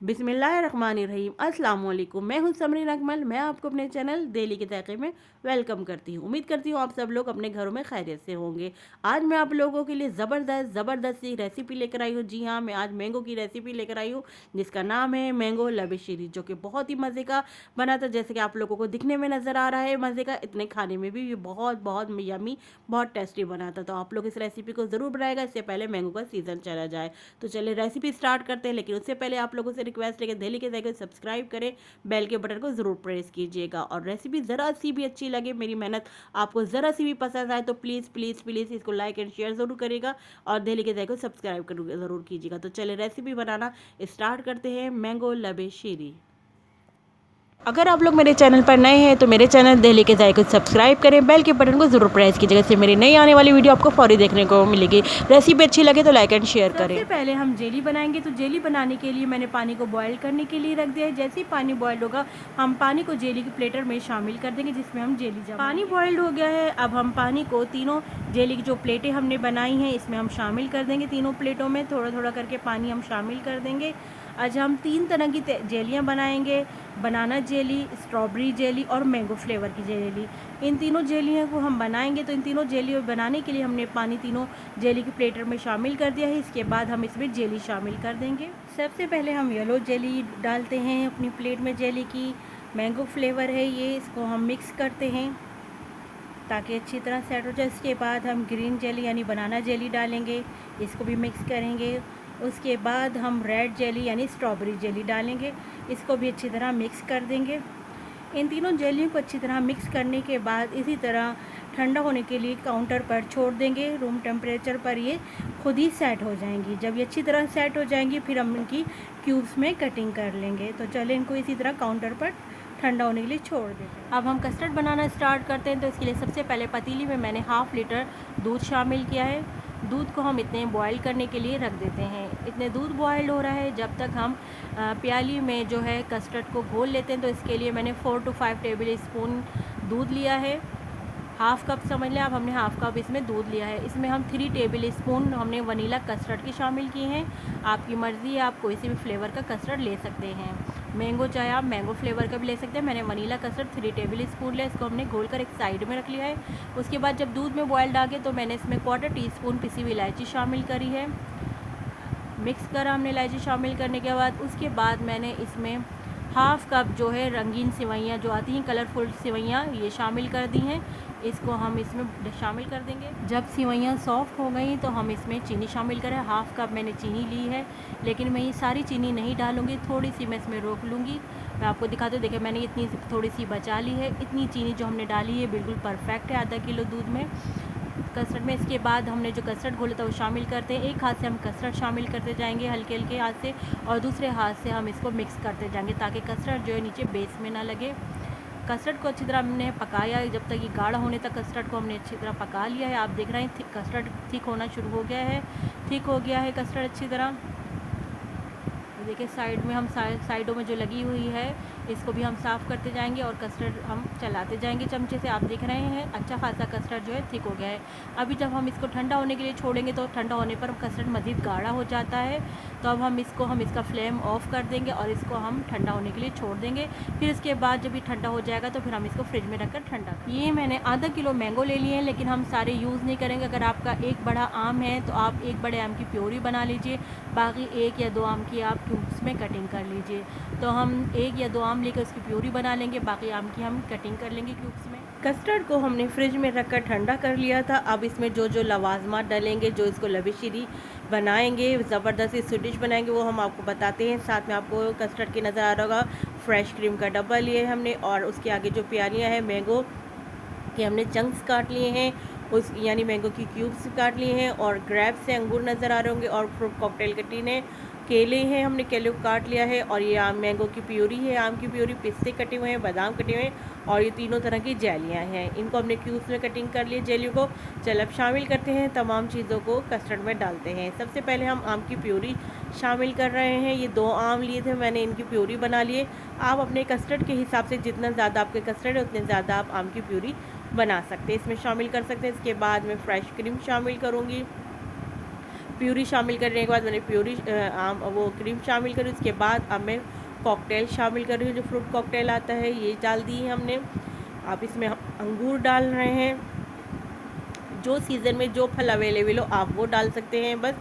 बिस्मिल्लाहिर्रहमानिर्रहीम। अस्सलाम वालेकुम। मैं हूं समरीन अकमल। मैं आपको अपने चैनल डेली के जायके में वेलकम करती हूं। उम्मीद करती हूं आप सब लोग अपने घरों में खैरियत से होंगे। आज मैं आप लोगों के लिए ज़बरदस्त सी रेसिपी लेकर आई हूं। जी हाँ, मैं आज मैंगो की रेसिपी लेकर आई हूं जिसका नाम है मैंगो लबेशिरी, जो कि बहुत ही मज़े का बना था। जैसे कि आप लोगों को दिखने में नज़र आ रहा है मज़े का, इतने खाने में भी ये बहुत बहुत यमी, बहुत टेस्टी बना था। तो आप लोग इस रेसिपी को ज़रूर बनाएगा, इससे पहले मैंगो का सीज़न चला जाए। तो चलिए रेसिपी स्टार्ट करते हैं, लेकिन उससे पहले आप लोगों से रिक्वेस्ट है कि डेली के जाके सब्सक्राइब करें, बेल के बटन को ज़रूर प्रेस कीजिएगा। और रेसिपी ज़रा सी भी अच्छी लगे, मेरी मेहनत आपको ज़रा सी भी पसंद आए तो प्लीज़ प्लीज़ प्लीज़ इसको लाइक एंड शेयर ज़रूर करेगा और डेली के जाके सब्सक्राइब ज़रूर कीजिएगा। तो चलिए रेसिपी बनाना स्टार्ट करते हैं, मैंगो लबेशिरी। अगर आप लोग मेरे चैनल पर नए हैं तो मेरे चैनल डेली के जायके को सब्सक्राइब करें, बेल के बटन को ज़रूर प्रेस कीजिएगा, इससे मेरी नई आने वाली वीडियो आपको फौरी देखने को मिलेगी। रेसिपी अच्छी लगे तो लाइक एंड शेयर करें। सबसे पहले हम जेली बनाएंगे। तो जेली बनाने के लिए मैंने पानी को बॉयल करने के लिए रख दिया है। जैसे ही पानी बॉयल होगा हम पानी को जेली के प्लेटर में शामिल कर देंगे, जिसमें हम जेली जमा। पानी बॉयल्ड हो गया है। अब हम पानी को तीनों जेली की जो प्लेटें हमने बनाई हैं इसमें हम शामिल कर देंगे। तीनों प्लेटों में थोड़ा थोड़ा करके पानी हम शामिल कर देंगे। आज हम 3 तरह की जेलियाँ बनाएंगे, बनाना जेली, स्ट्रॉबेरी जेली और मैंगो फ्लेवर की जेली। इन तीनों जेलियों को हम बनाएंगे। तो इन तीनों जेलियों बनाने के लिए हमने पानी तीनों जेली के प्लेटर में शामिल कर दिया है। इसके बाद हम इसमें जेली शामिल कर देंगे। सबसे पहले हम येलो जेली डालते हैं अपनी प्लेट में। जेली की मैंगो फ्लेवर है ये, इसको हम मिक्स करते हैं ताकि अच्छी तरह सेट हो जाए। इसके बाद हम ग्रीन जेली यानी बनाना जेली डालेंगे, इसको भी मिक्स करेंगे। उसके बाद हम रेड जेली यानी स्ट्रॉबेरी जेली डालेंगे, इसको भी अच्छी तरह मिक्स कर देंगे। इन तीनों जेलियों को अच्छी तरह मिक्स करने के बाद इसी तरह ठंडा होने के लिए काउंटर पर छोड़ देंगे। रूम टेम्परेचर पर ये खुद ही सेट हो जाएंगी। जब ये अच्छी तरह सेट हो जाएंगी फिर हम इनकी क्यूब्स में कटिंग कर लेंगे। तो चले इनको इसी तरह काउंटर पर ठंडा होने के लिए छोड़ देते हैं। अब हम कस्टर्ड बनाना स्टार्ट करते हैं। तो इसके लिए सबसे पहले पतीली में मैंने हाफ़ लीटर दूध शामिल किया है। दूध को हम इतने बॉयल करने के लिए रख देते हैं। इतने दूध बॉयल हो रहा है जब तक हम प्याली में जो है कस्टर्ड को घोल लेते हैं। तो इसके लिए मैंने 4 to 5 टेबल स्पून दूध लिया है। हाफ़ कप समझ लें आप, हमने हाफ़ कप इसमें दूध लिया है। इसमें हम 3 टेबल स्पून हमने वनीला कस्टर्ड की शामिल की हैं। आपकी मर्ज़ी है, आप कोई से भी फ्लेवर का कस्टर्ड ले सकते हैं। मैंगो चाहे आप मैंगो फ्लेवर का भी ले सकते हैं। मैंने वनीला कस्टर्ड 3 टेबल स्पून लिया, इसको हमने घोल कर एक साइड में रख लिया है। उसके बाद जब दूध में बॉयल आ गए तो मैंने इसमें 1/4 टीस्पून पिसी हुई इलायची शामिल करी है। मिक्स करा हमने इलायची शामिल करने के बाद। उसके बाद मैंने इसमें हाफ़ कप जो है रंगीन सेवइयाँ जो आती हैं, कलरफुल सेवइयाँ, ये शामिल कर दी हैं। इसको हम इसमें शामिल कर देंगे। जब सेवइयाँ सॉफ्ट हो गई तो हम इसमें चीनी शामिल करें। हाफ़ कप मैंने चीनी ली है, लेकिन मैं ये सारी चीनी नहीं डालूँगी, थोड़ी सी मैं इसमें रोक लूँगी। मैं आपको दिखाती हूँ, देखिए मैंने इतनी थोड़ी सी बचा ली है। इतनी चीनी जो हमने डाली है बिल्कुल परफेक्ट है आधा किलो दूध में, कस्टर्ड में। इसके बाद हमने जो कस्टर्ड घोला था वो शामिल करते हैं। एक हाथ से हम कस्टर्ड शामिल करते जाएंगे हल्के हल्के हाथ से, और दूसरे हाथ से हम इसको मिक्स करते जाएंगे ताकि कस्टर्ड जो है नीचे बेस में ना लगे। कस्टर्ड को अच्छी तरह हमने पकाया, जब तक ये गाढ़ा होने तक कस्टर्ड को हमने अच्छी तरह पका लिया है। आप देख रहे हैं कस्टर्ड थिक होना शुरू हो गया है, थिक हो गया है कस्टर्ड अच्छी तरह। देखिए साइड में हम साइडों में जो लगी हुई है इसको भी हम साफ़ करते जाएंगे और कस्टर्ड हम चलाते जाएंगे चमचे से। आप देख रहे हैं अच्छा खासा कस्टर्ड जो है थिक हो गया है। अभी जब हम इसको ठंडा होने के लिए छोड़ेंगे तो ठंडा होने पर कस्टर्ड मज़ीद गाढ़ा हो जाता है। तो अब हम इसका फ्लेम ऑफ़ कर देंगे और इसको हम ठंडा होने के लिए छोड़ देंगे। फिर इसके बाद जब ये ठंडा हो जाएगा तो फिर हम इसको फ्रिज में रखकर ठंडा। ये मैंने आधा किलो मैंगो ले लिए हैं, लेकिन हम सारे यूज़ नहीं करेंगे। अगर आपका एक बड़ा आम है तो आप एक बड़े आम की प्योरी बना लीजिए, बाकी 1 या 2 आम की आप क्यूब्स में कटिंग कर लीजिए। तो हम 1 या 2 आम लेकर उसकी प्यूरी बना लेंगे, बाकी आम की हम कटिंग कर लेंगे क्यूब्स में। कस्टर्ड को हमने फ्रिज में रखकर ठंडा कर लिया था। अब इसमें जो जो लवाजमात डालेंगे, जो इसको लबेशिरी बनाएंगे, ज़बरदस्त सी डिश बनाएंगे, वो हम आपको बताते हैं। साथ में आपको कस्टर्ड की नज़र आ रहा होगा फ्रेश क्रीम का डब्बा लिए हमने, और उसके आगे जो प्यालियाँ हैं मैंगो के हमने चंक्स काट लिए हैं, उस यानी मैंगो की क्यूब्स काट लिए हैं, और ग्रेप्स से अंगूर नज़र आ रहे होंगे, और फ्रूट कॉकटेल के टीन है, केले हैं, हमने केले को काट लिया है, और ये आम मैंगो की प्यूरी है, आम की प्यूरी, पिस्ते कटे हुए हैं, बादाम कटे हुए हैं, और ये तीनों तरह की जेलियाँ हैं। इनको हमने क्यूब्स में कटिंग कर लिए जेलियों को। चल अब शामिल करते हैं, तमाम चीज़ों को कस्टर्ड में डालते हैं। सबसे पहले हम आम की प्यूरी शामिल कर रहे हैं। ये 2 आम लिए थे मैंने, इनकी प्यूरी बना लिए। आप अपने कस्टर्ड के हिसाब से जितना ज़्यादा आपके कस्टर्ड है उतने ज़्यादा आप आम की प्यूरी बना सकते हैं, इसमें शामिल कर सकते हैं। इसके बाद मैं फ्रेश क्रीम शामिल करूँगी। प्यूरी शामिल करने के बाद मैंने वो क्रीम शामिल करी। उसके बाद अब मैं कॉकटेल शामिल कर रही हूँ, जो फ्रूट कॉकटेल आता है, ये डाल दी है हमने। आप इसमें अंगूर डाल रहे हैं, जो सीज़न में जो फल अवेलेबल हो आप वो डाल सकते हैं। बस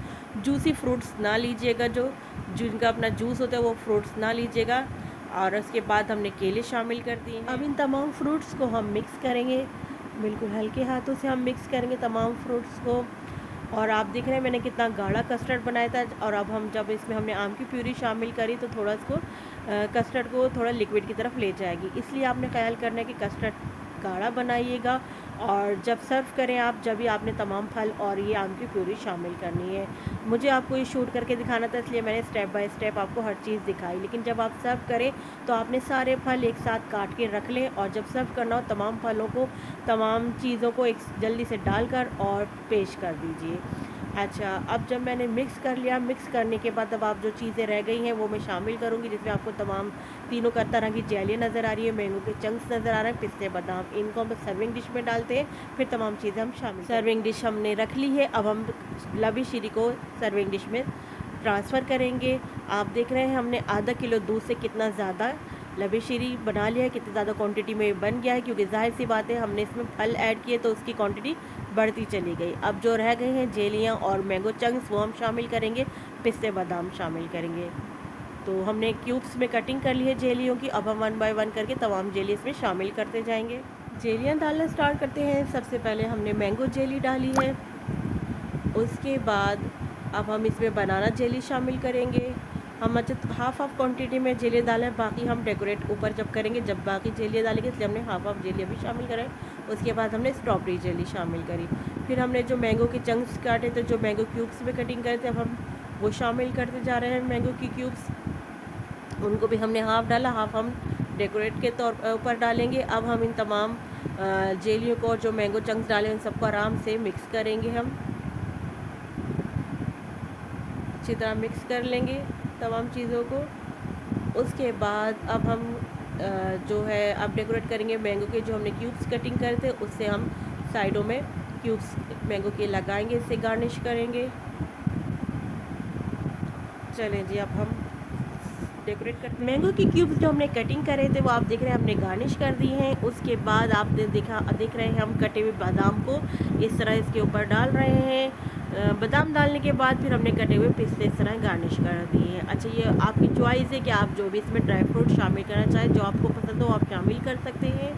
जूसी फ्रूट्स ना लीजिएगा, जो जिनका अपना जूस होता है वो फ्रूट्स ना लीजिएगा। और उसके बाद हमने केले शामिल कर दिए हैं। अब इन तमाम फ्रूट्स को हम मिक्स करेंगे, बिल्कुल हल्के हाथों से हम मिक्स करेंगे तमाम फ्रूट्स को। और आप देख रहे हैं मैंने कितना गाढ़ा कस्टर्ड बनाया था। और अब हम जब इसमें हमने आम की प्यूरी शामिल करी तो थोड़ा इसको कस्टर्ड को थोड़ा लिक्विड की तरफ ले जाएगी, इसलिए आपने ख्याल करना है कि कस्टर्ड गाढ़ा बनाइएगा। और जब सर्व करें आप, जब भी आपने तमाम फल और ये आम की प्यूरी शामिल करनी है। मुझे आपको ये शूट करके दिखाना था, इसलिए मैंने स्टेप बाय स्टेप आपको हर चीज़ दिखाई। लेकिन जब आप सर्व करें तो आपने सारे फल एक साथ काट के रख लें, और जब सर्व करना हो तमाम फलों को, तमाम चीज़ों को एक जल्दी से डालकर और पेश कर दीजिए। अच्छा, अब जब मैंने मिक्स कर लिया, मिक्स करने के बाद अब आप जो चीज़ें रह गई हैं वो मैं शामिल करूँगी, जिसमें आपको तमाम तीनों का तरह की जेलियाँ नज़र आ रही है, मैंगो के चंक्स नज़र आ रहे हैं, पिस्ते बादाम। इनको हम सर्विंग डिश में डालते हैं, फिर तमाम चीज़ें हम शामिल। सर्विंग डिश हमने रख ली है, अब हम लवी शीरी को सर्विंग डिश में ट्रांसफ़र करेंगे। आप देख रहे हैं हमने आधा किलो दूध से कितना ज़्यादा लवी शीरी बना लिया है, कितनी ज़्यादा क्वांटिटी में बन गया है, क्योंकि जाहिर सी बात है हमने इसमें फल ऐड किए तो उसकी क्वांटिटी बढ़ती चली गई। अब जो रह गए हैं जेलियाँ और मैंगो चंक्स वो हम शामिल करेंगे, पिस्ते बादाम शामिल करेंगे। तो हमने क्यूब्स में कटिंग कर ली है जेलियों की। अब हम 1 बाय 1 करके तमाम जेली इसमें शामिल करते जाएंगे। जेलियाँ डालना स्टार्ट करते हैं। सबसे पहले हमने मैंगो जेली डाली है, उसके बाद अब हम इसमें बनाना जेली शामिल करेंगे। हम अच्छा हाफ़ क्वांटिटी में जेली डालें, बाकी हम डेकोरेट ऊपर जब करेंगे, जब बाकी जेलियाँ डालेंगे, इसलिए हमने हाफ़ जेली अभी शामिल करें। उसके बाद हमने स्ट्रॉबेरी जेली शामिल करी। फिर हमने जो मैंगो के चंक्स काटे थे, जो मैंगो क्यूब्स में कटिंग करे थे, अब हम वो शामिल करते जा रहे हैं मैंगो की क्यूब्स। उनको भी हमने हाफ़ डाला, हाफ़ हम डेकोरेट के तौर ऊपर डालेंगे। अब हम इन तमाम जेलियों को, जो मैंगो चंक्स डाले उन सबको आराम से मिक्स करेंगे। हम अच्छी तरह मिक्स कर लेंगे तमाम चीज़ों को। उसके बाद अब हम जो है अब डेकोरेट करेंगे मैंगो के, जो हमने क्यूब्स कटिंग करे थे उससे हम साइडों में क्यूब्स मैंगो के लगाएंगे, इससे गार्निश करेंगे। चलें जी, अब हम डेकोरेट करते हैं। मैंगो की क्यूब्स जो हमने कटिंग करे थे वो आप देख रहे हैं हमने गार्निश कर दी हैं। उसके बाद आप देख रहे हैं हम कटे हुए बादाम को इस तरह इसके ऊपर डाल रहे हैं। बादाम डालने के बाद फिर हमने कटे हुए पिस्ते इस तरह गार्निश कर दिए हैं। अच्छा, ये आपकी चॉइस है कि आप जो भी इसमें ड्राई फ्रूट शामिल करना चाहें, जो आपको पसंद हो आप शामिल कर सकते हैं।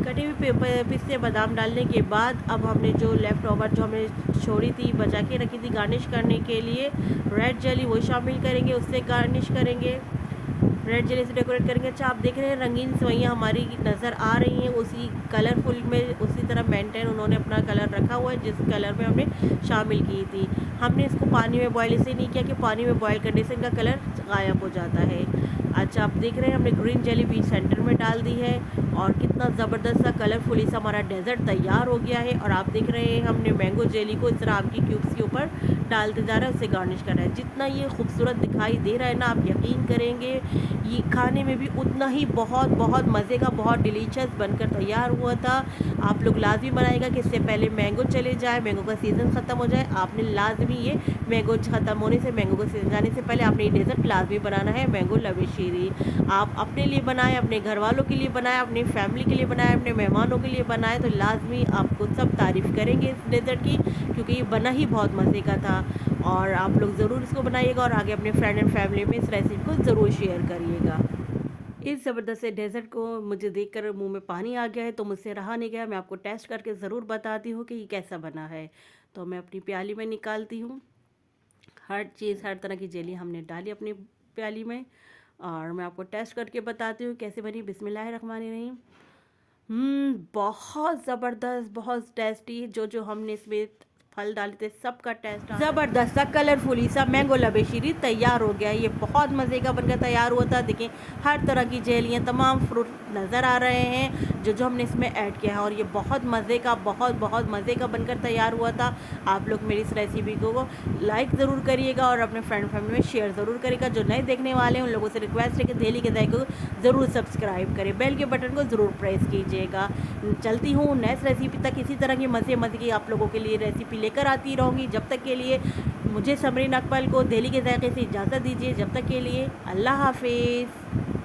कटे हुए पिस्ते बादाम डालने के बाद अब हमने जो लेफ़्ट ओवर जो हमने छोड़ी थी, बचा के रखी थी गार्निश करने के लिए, रेड जेली वो शामिल करेंगे, उससे गार्निश करेंगे, रेड जेली से डेकोरेट करेंगे। अच्छा, आप देख रहे हैं रंगीन सेवइयाँ हमारी नज़र आ रही हैं, उसी कलरफुल में उसी तरह मेंटेन उन्होंने अपना कलर रखा हुआ है जिस कलर में हमने शामिल की थी। हमने इसको पानी में बॉयल इसलिए नहीं किया कि पानी में बॉयल करने से इनका कलर गायब हो जाता है। अच्छा, आप देख रहे हैं हमने ग्रीन जेली बीच सेंटर में डाल दी है, और कितना ज़बरदस्त सा कलरफुली सा हमारा डेजर्ट तैयार हो गया है। और आप देख रहे हैं हमने मैंगो जेली को इस तरह आम की क्यूब्स के ऊपर डालते जा रहा है, उससे गार्निश कर रहा है। जितना ये खूबसूरत दिखाई दे रहा है ना, आप यकीन करेंगे ये खाने में भी उतना ही बहुत बहुत मज़े का, बहुत डिलीशियस बनकर तैयार हुआ था। आप लोग लाजमी बनाएगा कि इससे पहले मैंगो चले जाए, मैंगो का सीज़न ख़त्म हो जाए, आपने लाजमी ये मैंगो ख़त्म होने से, मैंगो का सीज़न जाने से पहले आपने ये डेज़र्ट लाजमी बनाना है, मैंगो लवी शीरी। आप अपने लिए बनाएं, अपने घर वालों के लिए बनाएं, अपनी फैमिली के लिए बनाएं, अपने मेहमानों के लिए बनाएं, तो लाजमी आपको सब तारीफ़ करेंगे इस डेज़र्ट की, क्योंकि ये बना ही बहुत मज़े का था। और आप लोग ज़रूर इसको बनाइएगा और आगे अपने फ्रेंड एंड फैमिली में इस रेसिपी को ज़रूर शेयर करिएगा। इस ज़बरदस्त से डेज़र्ट को मुझे देखकर मुंह में पानी आ गया है, तो मुझसे रहा नहीं गया। मैं आपको टेस्ट करके ज़रूर बताती हूँ कि ये कैसा बना है। तो मैं अपनी प्याली में निकालती हूँ। हर चीज़, हर तरह की जेली हमने डाली अपनी प्याली में, और मैं आपको टेस्ट करके बताती हूँ कैसे बनी। बिस्मिल्लाहिर्रहमानिर्रहीम। बहुत ज़बरदस्त, बहुत टेस्टी। जो जो हमने इसमें फल डाले थे सबका टेस्ट ज़बरदस्त सा, कलरफुली सा मैंगो लबे शीरी तैयार हो गया है। ये बहुत मज़े का बनकर तैयार हुआ था। देखिए हर तरह की जेलियाँ, तमाम फ्रूट नज़र आ रहे हैं जो जो हमने इसमें ऐड किया है, और ये बहुत मज़े का, बहुत बहुत मज़े का बनकर तैयार हुआ था। आप लोग मेरी इस रेसिपी को लाइक ज़रूर करिएगा और अपने फ्रेंड फैमिली में शेयर ज़रूर करिएगा। जो नए देखने वाले हैं उन लोगों से रिक्वेस्ट है कि डेली के जायके को ज़रूर सब्सक्राइब करें, बेल के बटन को ज़रूर प्रेस कीजिएगा। चलती हूँ नेक्स्ट रेसिपी तक, इसी तरह की मज़े की आप लोगों के लिए रेसिपी लेकर आती रहूँगी। जब तक के लिए मुझे समरीन अकमल को दिल्ली के ज़ायक़े से इजाज़त दीजिए। जब तक के लिए अल्लाह हाफ़िज़।